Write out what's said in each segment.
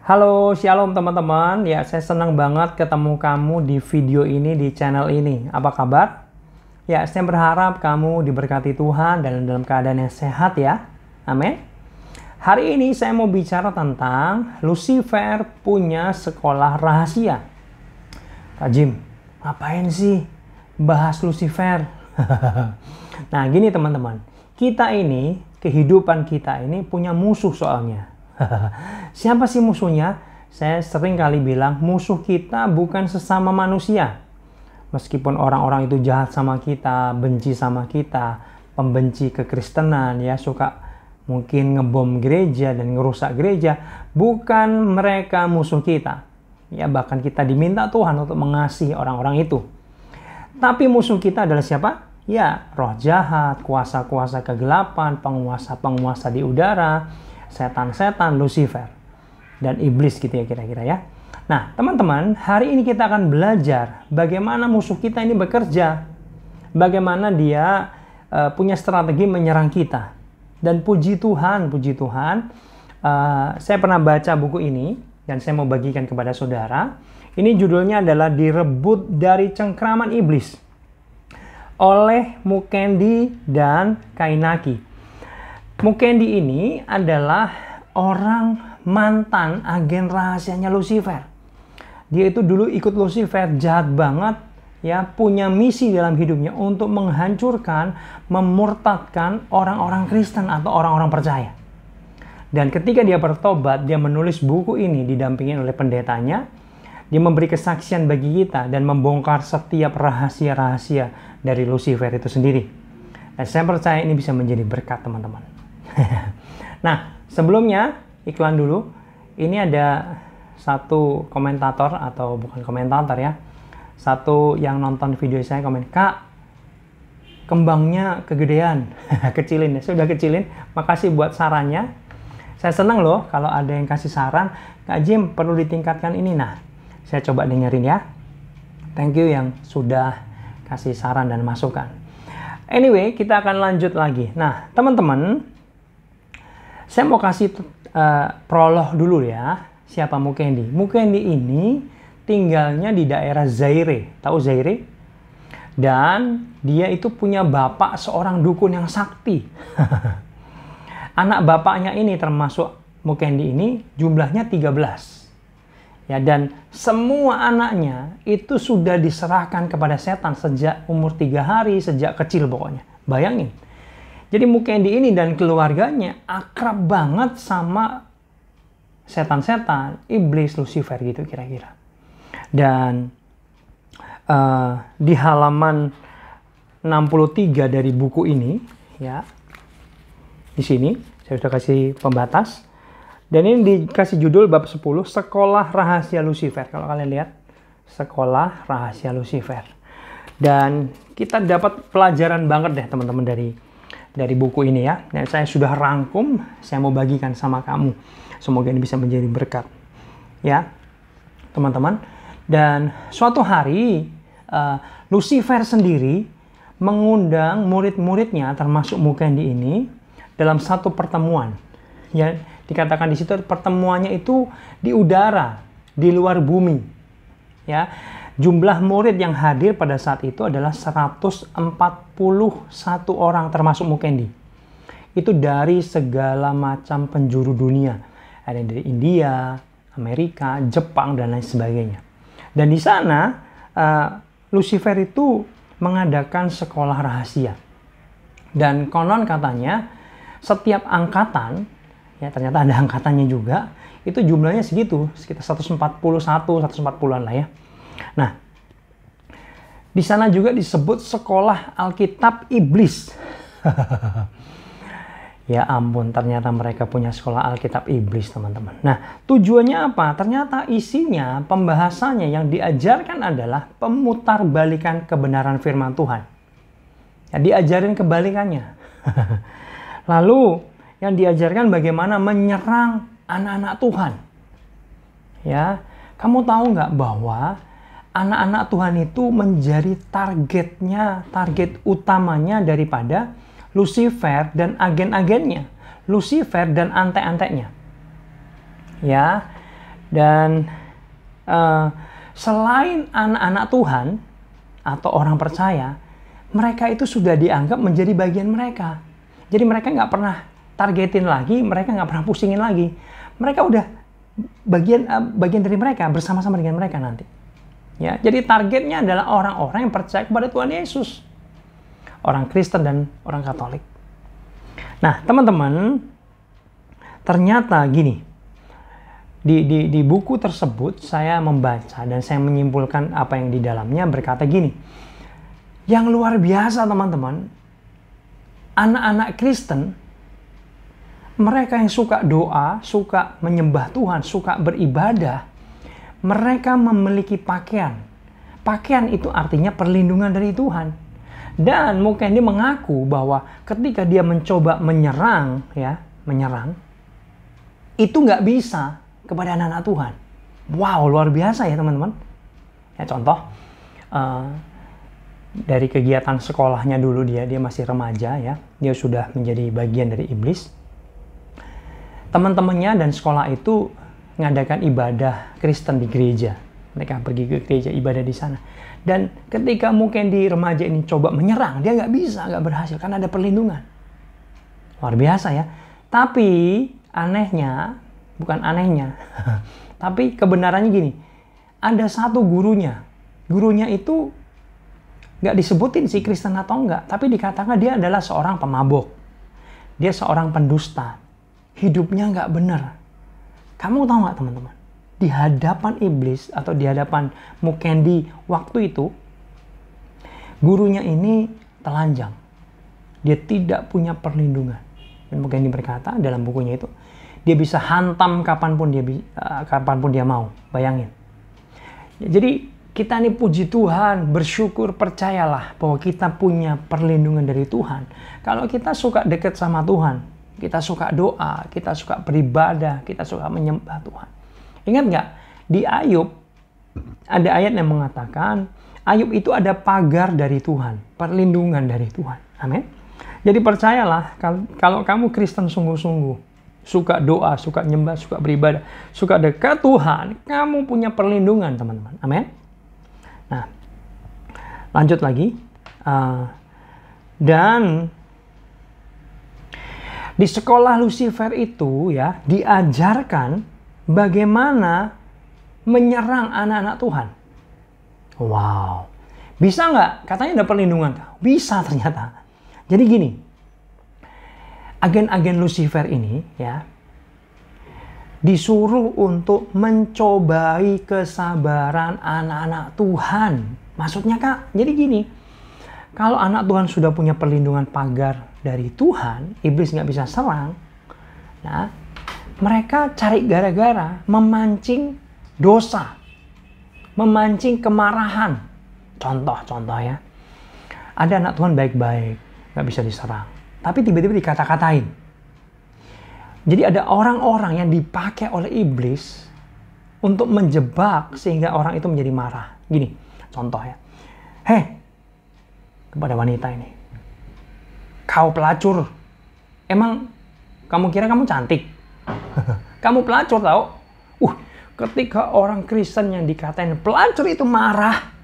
Halo, shalom teman-teman. Ya, saya senang banget ketemu kamu di video ini, di channel ini. Apa kabar? Ya, saya berharap kamu diberkati Tuhan dan dalam keadaan yang sehat ya. Amin. Hari ini saya mau bicara tentang Lucifer punya sekolah rahasia. Kak Jim, ngapain sih bahas Lucifer? Nah, gini teman-teman. Kehidupan kita ini punya musuh soalnya. Siapa sih musuhnya? Saya sering kali bilang musuh kita bukan sesama manusia. Meskipun orang-orang itu jahat sama kita, benci sama kita, pembenci kekristenan ya, suka mungkin ngebom gereja dan ngerusak gereja, bukan mereka musuh kita. Ya, bahkan kita diminta Tuhan untuk mengasihi orang-orang itu. Tapi musuh kita adalah siapa? Ya, roh jahat, kuasa-kuasa kegelapan, penguasa-penguasa di udara, setan-setan, Lucifer, dan iblis gitu ya kira-kira ya. Nah teman-teman, hari ini kita akan belajar bagaimana musuh kita ini bekerja. Bagaimana dia punya strategi menyerang kita. Dan puji Tuhan, saya pernah baca buku ini dan saya mau bagikan kepada saudara. Ini judulnya adalah Direbut dari Cengkraman Iblis oleh Mukendi dan Kainaki. Mukendi ini adalah orang mantan agen rahasianya Lucifer. Dia itu dulu ikut Lucifer, jahat banget ya, punya misi dalam hidupnya untuk menghancurkan, memurtadkan orang-orang Kristen atau orang-orang percaya. Dan ketika dia bertobat, dia menulis buku ini didampingi oleh pendetanya. Dia memberi kesaksian bagi kita dan membongkar setiap rahasia-rahasia dari Lucifer itu sendiri. Dan saya percaya ini bisa menjadi berkat teman-teman. Nah, sebelumnya iklan dulu. Ini ada satu komentator atau bukan komentator ya. Satu yang nonton video saya komen, "Kak, kembangnya kegedean." Kecilin ya, sudah kecilin. Makasih buat sarannya. Saya senang loh kalau ada yang kasih saran, "Kak Jim, perlu ditingkatkan ini." Nah, saya coba dengerin ya. Thank you yang sudah kasih saran dan masukan. Anyway, kita akan lanjut lagi. Nah, teman-teman, saya mau kasih prolog dulu ya. Siapa Mukendi? Mukendi ini tinggalnya di daerah Zaire. Tahu Zaire? Dan dia itu punya bapak seorang dukun yang sakti. Anak bapaknya ini termasuk Mukendi ini jumlahnya 13. Ya, dan semua anaknya itu sudah diserahkan kepada setan sejak umur 3 hari, sejak kecil pokoknya. Bayangin. Jadi Mukendi ini dan keluarganya akrab banget sama setan-setan, iblis, Lucifer gitu kira-kira. Dan di halaman 63 dari buku ini, ya, di sini saya sudah kasih pembatas. Dan ini dikasih judul bab 10, Sekolah Rahasia Lucifer. Kalau kalian lihat, Sekolah Rahasia Lucifer. Dan kita dapat pelajaran banget deh teman-teman dari buku ini ya. Dan saya sudah rangkum, saya mau bagikan sama kamu. Semoga ini bisa menjadi berkat. Ya, teman-teman. Dan suatu hari, Lucifer sendiri mengundang murid-muridnya, termasuk Mukendi ini, dalam satu pertemuan. Ya, dikatakan di situ pertemuannya itu di udara, di luar bumi. Ya, jumlah murid yang hadir pada saat itu adalah 141 orang termasuk Mukendi. Itu dari segala macam penjuru dunia. Ada yang dari India, Amerika, Jepang, dan lain sebagainya. Dan di sana Lucifer itu mengadakan sekolah rahasia. Dan konon katanya setiap angkatan, ya ternyata ada angkatannya juga, itu jumlahnya segitu, sekitar 141, 140-an lah ya. Nah, di sana juga disebut sekolah Alkitab Iblis. Ya ampun, ternyata mereka punya sekolah Alkitab Iblis, teman-teman. Nah, tujuannya apa? Ternyata isinya, pembahasannya yang diajarkan adalah pemutarbalikan kebenaran firman Tuhan. Ya, diajarin kebalikannya. Lalu, yang diajarkan bagaimana menyerang anak-anak Tuhan. Ya, kamu tahu nggak bahwa anak-anak Tuhan itu menjadi target utamanya daripada Lucifer dan agen-agennya, Lucifer dan antek-anteknya. Ya, Dan selain anak-anak Tuhan atau orang percaya, mereka itu sudah dianggap menjadi bagian mereka. Jadi mereka nggak pernah targetin lagi, mereka nggak pernah pusingin lagi. Mereka udah bagian dari mereka, bersama-sama dengan mereka nanti. Ya, jadi targetnya adalah orang-orang yang percaya kepada Tuhan Yesus. Orang Kristen dan orang Katolik. Nah, teman-teman, ternyata gini. Di buku tersebut saya membaca dan saya menyimpulkan apa yang di dalamnya berkata gini. Yang luar biasa, teman-teman. Anak-anak Kristen, mereka yang suka doa, suka menyembah Tuhan, suka beribadah, mereka memiliki pakaian. Pakaian itu artinya perlindungan dari Tuhan. Dan mungkin dia mengaku bahwa ketika dia mencoba menyerang, itu nggak bisa kepada anak-anak Tuhan. Wow, luar biasa ya teman-teman. Ya, contoh, dari kegiatan sekolahnya dulu dia masih remaja ya, dia sudah menjadi bagian dari iblis. Teman-temannya dan sekolah itu mengadakan ibadah Kristen di gereja. Mereka pergi ke gereja ibadah di sana. Dan ketika mungkin di remaja ini coba menyerang, dia nggak berhasil karena ada perlindungan. Luar biasa ya. Tapi bukan anehnya, tapi kebenarannya gini. Ada satu gurunya. Gurunya itu nggak disebutin si Kristen atau enggak, tapi dikatakan dia adalah seorang pemabok. Dia seorang pendusta. Hidupnya nggak benar. Kamu tahu nggak teman-teman? Di hadapan iblis atau di hadapan Mukendi waktu itu, gurunya ini telanjang. Dia tidak punya perlindungan. Dan Mukendi berkata dalam bukunya itu, dia bisa hantam kapanpun dia mau. Bayangin. Jadi kita ini puji Tuhan, bersyukur, percayalah bahwa kita punya perlindungan dari Tuhan. Kalau kita suka dekat sama Tuhan, kita suka doa, kita suka beribadah, kita suka menyembah Tuhan. Ingat nggak? Di Ayub ada ayat yang mengatakan Ayub itu ada pagar dari Tuhan, perlindungan dari Tuhan. Amin. Jadi percayalah, kalau kamu Kristen sungguh-sungguh, suka doa, suka nyembah, suka beribadah, suka dekat Tuhan, kamu punya perlindungan, teman-teman. Amin. Nah, lanjut lagi. Dan di sekolah Lucifer itu ya diajarkan bagaimana menyerang anak-anak Tuhan. Wow. Bisa nggak? Katanya ada perlindungan. Bisa ternyata. Jadi gini. Agen-agen Lucifer ini ya disuruh untuk mencobai kesabaran anak-anak Tuhan. Maksudnya Kak, jadi gini. Kalau anak Tuhan sudah punya perlindungan pagar dari Tuhan, iblis nggak bisa serang. Nah, mereka cari gara-gara, memancing dosa, memancing kemarahan. Contoh ya, ada anak Tuhan baik-baik, nggak bisa diserang, tapi tiba-tiba dikata-katain. Jadi ada orang-orang yang dipakai oleh iblis untuk menjebak sehingga orang itu menjadi marah. Gini, contoh ya, kepada wanita ini, kau pelacur, emang kamu kira kamu cantik? Kamu pelacur tau? Ketika orang Kristen yang dikatain pelacur itu marah.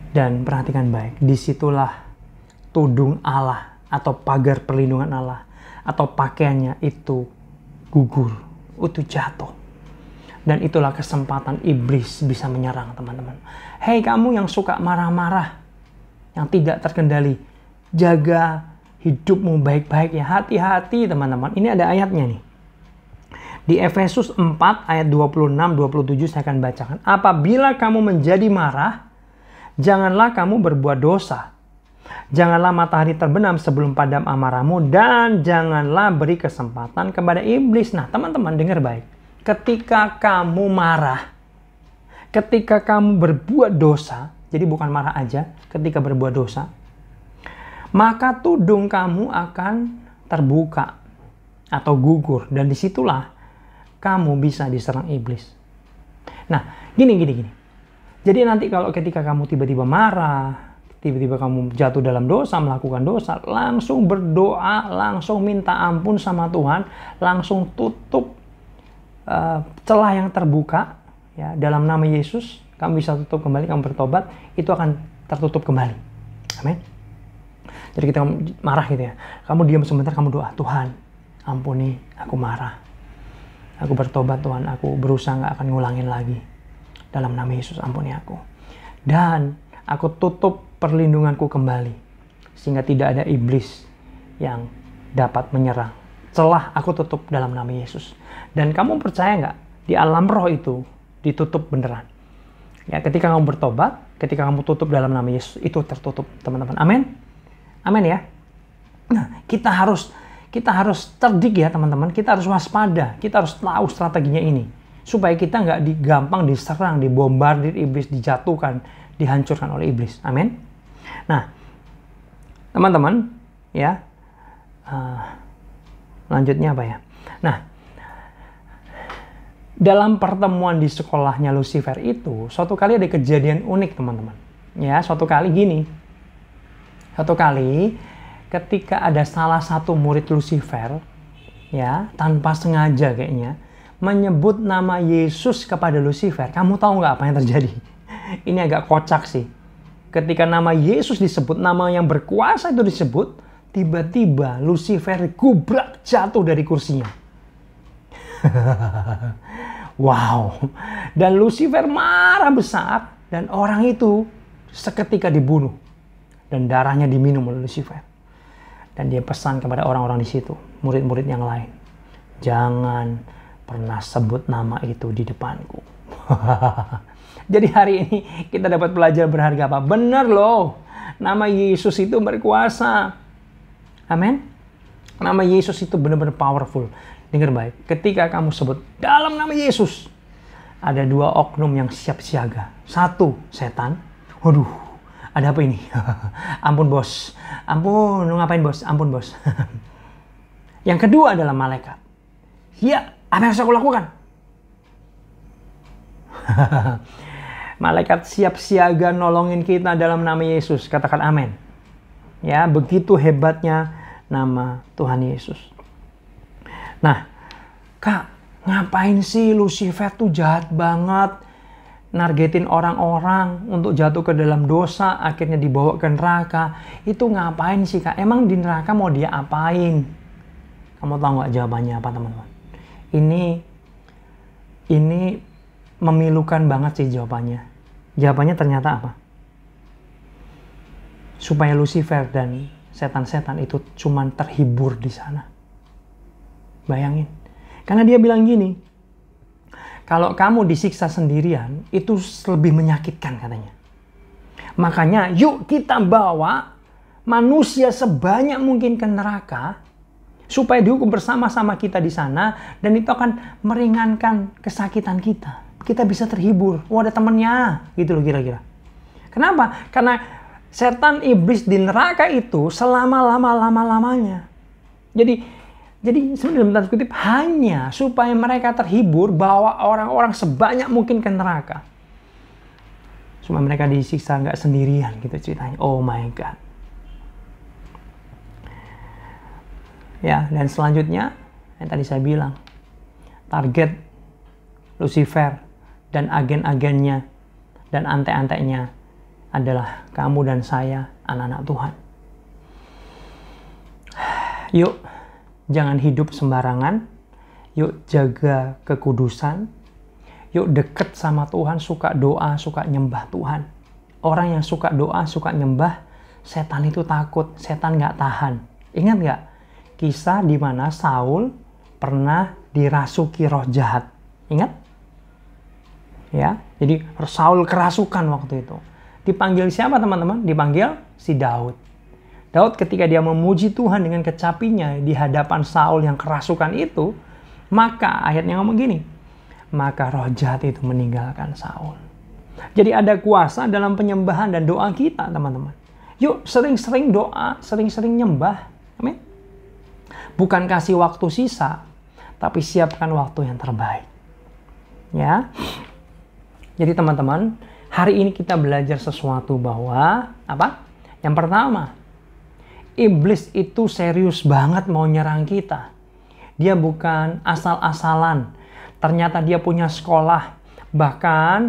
Dan perhatikan baik, disitulah tudung Allah atau pagar perlindungan Allah atau pakaiannya itu gugur, itu jatuh. Dan itulah kesempatan iblis bisa menyerang teman-teman. Hei kamu yang suka marah-marah, yang tidak terkendali, jaga hidupmu baik-baik ya. Hati-hati teman-teman. Ini ada ayatnya nih. Di Efesus 4 ayat 26-27 saya akan bacakan. Apabila kamu menjadi marah, janganlah kamu berbuat dosa. Janganlah matahari terbenam sebelum padam amarahmu, dan janganlah beri kesempatan kepada iblis. Nah teman-teman dengar baik. Ketika kamu marah, ketika kamu berbuat dosa, jadi bukan marah aja, ketika berbuat dosa, maka tudung kamu akan terbuka atau gugur, dan disitulah kamu bisa diserang iblis. Nah, gini. Jadi nanti kalau ketika kamu tiba-tiba marah, tiba-tiba kamu jatuh dalam dosa, melakukan dosa, langsung berdoa, langsung minta ampun sama Tuhan, langsung tutup celah yang terbuka, ya, dalam nama Yesus, kamu bisa tutup kembali, kamu bertobat, itu akan tertutup kembali. Amin. Jadi kita marah gitu ya, kamu diam sebentar, kamu doa, Tuhan, ampuni, aku marah. Aku bertobat Tuhan, aku berusaha gak akan ngulangin lagi. Dalam nama Yesus, ampuni aku. Dan aku tutup perlindunganku kembali, sehingga tidak ada iblis yang dapat menyerang. Celah aku tutup dalam nama Yesus. Dan kamu percaya nggak, di alam roh itu ditutup beneran. Ya, ketika kamu bertobat, ketika kamu tutup dalam nama Yesus, itu tertutup, teman-teman. Amin. Amin ya. Nah, kita harus cerdik ya, teman-teman. Kita harus waspada. Kita harus tahu strateginya ini, supaya kita nggak gampang diserang, dibombardir iblis, dijatuhkan, dihancurkan oleh iblis. Amin. Nah, teman-teman, ya, lanjutnya apa ya? Nah, dalam pertemuan di sekolahnya Lucifer itu, suatu kali ada kejadian unik, teman-teman. Ya, suatu kali ketika ada salah satu murid Lucifer, ya, tanpa sengaja kayaknya, menyebut nama Yesus kepada Lucifer. Kamu tahu nggak apa yang terjadi? Ini agak kocak sih. Ketika nama Yesus disebut, nama yang berkuasa itu disebut, tiba-tiba Lucifer gubrak jatuh dari kursinya. Wow. Dan Lucifer marah besar, dan orang itu seketika dibunuh. Dan darahnya diminum oleh Lucifer. Dan dia pesan kepada orang-orang di situ, murid-murid yang lain, jangan pernah sebut nama itu di depanku. Jadi hari ini kita dapat belajar berharga apa? Benar loh, nama Yesus itu berkuasa. Amin. Nama Yesus itu benar-benar powerful. Dengar baik, ketika kamu sebut dalam nama Yesus, ada dua oknum yang siap siaga. Satu, setan. Waduh, ada apa ini? Ampun bos, ampun, ngapain bos? Ampun bos. Yang kedua adalah malaikat. Ya, apa yang harus aku lakukan? Malaikat siap siaga nolongin kita dalam nama Yesus. Katakan amin. Ya, begitu hebatnya nama Tuhan Yesus. Nah, Kak, ngapain sih Lucifer tuh jahat banget? Nargetin orang-orang untuk jatuh ke dalam dosa, akhirnya dibawa ke neraka. Itu ngapain sih, Kak? Emang di neraka mau dia apain? Kamu tahu nggak jawabannya apa, teman-teman? Ini memilukan banget sih jawabannya. Jawabannya ternyata apa? Supaya Lucifer dan setan-setan itu cuman terhibur di sana. Bayangin. Karena dia bilang gini, kalau kamu disiksa sendirian, itu lebih menyakitkan katanya. Makanya yuk kita bawa manusia sebanyak mungkin ke neraka, supaya dihukum bersama-sama kita di sana, dan itu akan meringankan kesakitan kita. Kita bisa terhibur. Oh, ada temennya. Gitu loh kira-kira. Kenapa? Karena setan iblis di neraka itu selama-lamanya. Jadi sebenarnya dalam tanda kutip hanya supaya mereka terhibur, bawa orang-orang sebanyak mungkin ke neraka. Supaya mereka disiksa nggak sendirian gitu ceritanya. Oh my God. Ya, dan selanjutnya yang tadi saya bilang, target Lucifer dan agen-agennya dan ante-antenya adalah kamu dan saya, anak-anak Tuhan. Yuk, jangan hidup sembarangan. Yuk jaga kekudusan. Yuk deket sama Tuhan, suka doa, suka nyembah Tuhan. Orang yang suka doa, suka nyembah, setan itu takut, setan nggak tahan. Ingat nggak kisah di mana Saul pernah dirasuki roh jahat? Ingat? Ya, jadi Saul kerasukan waktu itu. Dipanggil siapa, teman-teman? Dipanggil si Daud. Daud ketika dia memuji Tuhan dengan kecapinya di hadapan Saul yang kerasukan itu, maka ayatnya ngomong gini, maka roh jahat itu meninggalkan Saul. Jadi ada kuasa dalam penyembahan dan doa kita, teman-teman. Yuk sering-sering doa, sering-sering nyembah. Amin. Bukan kasih waktu sisa, tapi siapkan waktu yang terbaik. Ya. Jadi teman-teman, hari ini kita belajar sesuatu bahwa apa? Yang pertama, iblis itu serius banget mau nyerang kita. Dia bukan asal-asalan. Ternyata dia punya sekolah. Bahkan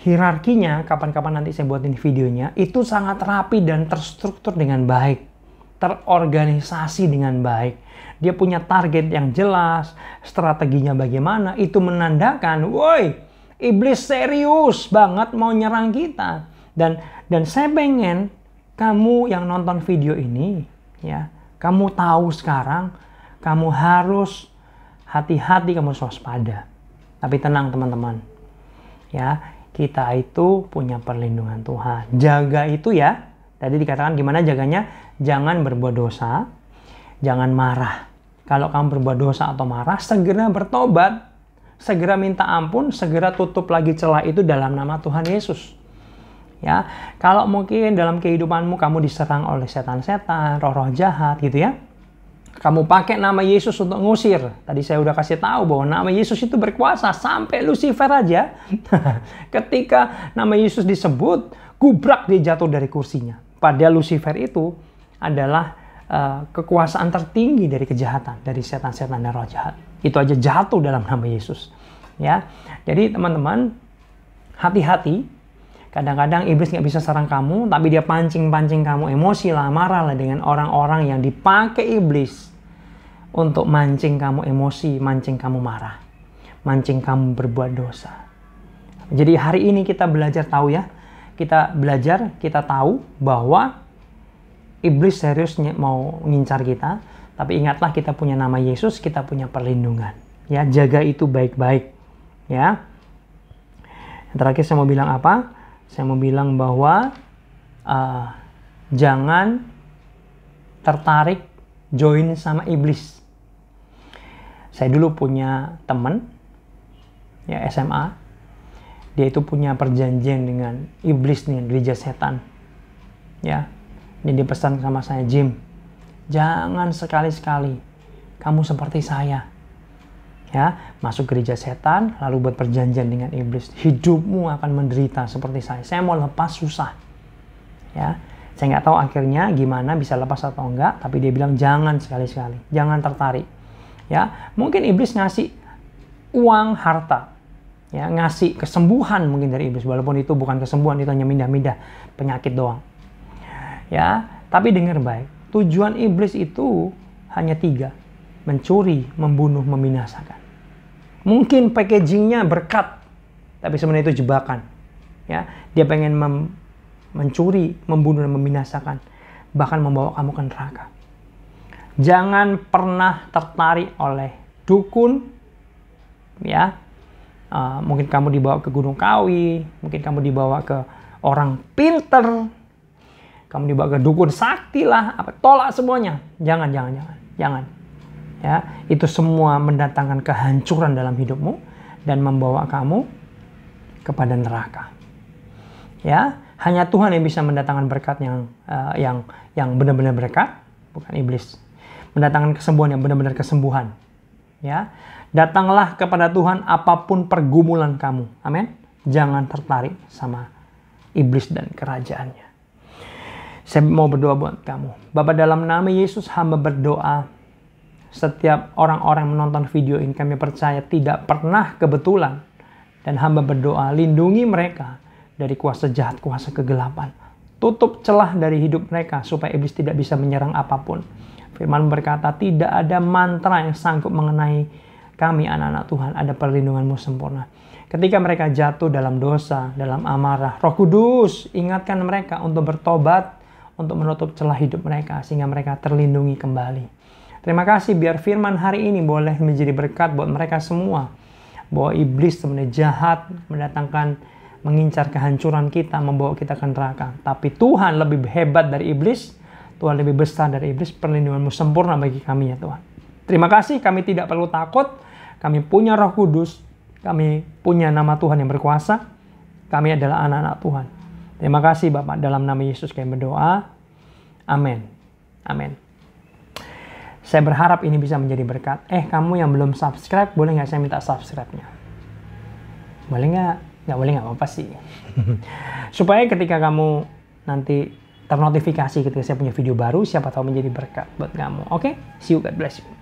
hierarkinya, kapan-kapan nanti saya buatin videonya, itu sangat rapi dan terstruktur dengan baik. Terorganisasi dengan baik. Dia punya target yang jelas, strateginya bagaimana, itu menandakan, woi, iblis serius banget mau nyerang kita. Dan saya pengen kamu yang nonton video ini, ya, kamu tahu sekarang, kamu harus hati-hati, kamu harus waspada. Tapi tenang teman-teman, ya, kita itu punya perlindungan Tuhan. Jaga itu ya. Tadi dikatakan gimana jaganya? Jangan berbuat dosa, jangan marah. Kalau kamu berbuat dosa atau marah, segera bertobat, segera minta ampun, segera tutup lagi celah itu dalam nama Tuhan Yesus. Ya, kalau mungkin dalam kehidupanmu kamu diserang oleh setan-setan, roh-roh jahat gitu ya. Kamu pakai nama Yesus untuk ngusir. Tadi saya udah kasih tahu bahwa nama Yesus itu berkuasa sampai Lucifer aja. Ketika nama Yesus disebut, gubrak dia jatuh dari kursinya. Padahal Lucifer itu adalah kekuasaan tertinggi dari kejahatan, dari setan-setan dan roh jahat. Itu aja jatuh dalam nama Yesus. Ya, jadi teman-teman, hati-hati. Kadang-kadang iblis nggak bisa serang kamu, tapi dia pancing-pancing kamu emosi lah, marah lah dengan orang-orang yang dipakai iblis untuk mancing kamu emosi, mancing kamu marah, mancing kamu berbuat dosa. Jadi hari ini kita belajar tahu ya, kita belajar, kita tahu bahwa iblis seriusnya mau ngincar kita, tapi ingatlah kita punya nama Yesus, kita punya perlindungan. Ya, jaga itu baik-baik. Ya. Yang terakhir saya mau bilang apa? Saya mau bilang bahwa jangan tertarik join sama iblis. Saya dulu punya teman ya SMA. Dia itu punya perjanjian dengan iblis nih, gereja setan. Ya. Ini dia pesan sama saya, Jim, jangan sekali-sekali kamu seperti saya. Ya, masuk gereja setan, lalu buat perjanjian dengan iblis. Hidupmu akan menderita seperti saya. Saya mau lepas susah. Ya, saya nggak tahu akhirnya gimana bisa lepas atau enggak, tapi dia bilang jangan sekali-sekali, jangan tertarik. Ya, mungkin iblis ngasih uang, harta, ya, ngasih kesembuhan mungkin dari iblis, walaupun itu bukan kesembuhan, itu hanya mindah-mindah penyakit doang. Ya, tapi dengar baik, tujuan iblis itu hanya 3, mencuri, membunuh, membinasakan. Mungkin packagingnya berkat, tapi sebenarnya itu jebakan. Ya, dia pengen mencuri, membunuh, dan membinasakan, bahkan membawa kamu ke neraka. Jangan pernah tertarik oleh dukun, ya. Mungkin kamu dibawa ke Gunung Kawi, mungkin kamu dibawa ke orang pinter, kamu dibawa ke dukun sakti lah, tolak semuanya. Jangan. Ya, itu semua mendatangkan kehancuran dalam hidupmu dan membawa kamu kepada neraka. Ya, hanya Tuhan yang bisa mendatangkan berkat yang benar-benar berkat, bukan iblis. Mendatangkan kesembuhan yang benar-benar kesembuhan. Ya, datanglah kepada Tuhan apapun pergumulan kamu. Amin. Jangan tertarik sama iblis dan kerajaannya. Saya mau berdoa buat kamu. Bapa, dalam nama Yesus hamba berdoa. Setiap orang-orang yang menonton video ini, kami percaya tidak pernah kebetulan. Dan hamba berdoa, lindungi mereka dari kuasa jahat, kuasa kegelapan. Tutup celah dari hidup mereka supaya iblis tidak bisa menyerang apapun. Firman berkata, tidak ada mantra yang sanggup mengenai kami anak-anak Tuhan. Ada perlindungan-Mu sempurna. Ketika mereka jatuh dalam dosa, dalam amarah, Roh Kudus ingatkan mereka untuk bertobat, untuk menutup celah hidup mereka, sehingga mereka terlindungi kembali. Terima kasih biar firman hari ini boleh menjadi berkat buat mereka semua. Bahwa iblis sebenarnya jahat, mengincar kehancuran kita, membawa kita ke neraka. Tapi Tuhan lebih hebat dari iblis, Tuhan lebih besar dari iblis, perlindungan-Mu sempurna bagi kami ya Tuhan. Terima kasih, kami tidak perlu takut, kami punya Roh Kudus, kami punya nama Tuhan yang berkuasa, kami adalah anak-anak Tuhan. Terima kasih Bapak, dalam nama Yesus kami berdoa. Amin. Amin. Saya berharap ini bisa menjadi berkat. Kamu yang belum subscribe, boleh nggak saya minta subscribe-nya? Boleh nggak? Nggak boleh, nggak apa-apa sih. Supaya ketika kamu nanti ternotifikasi ketika saya punya video baru, siapa tahu menjadi berkat buat kamu. Oke, see you, God bless you.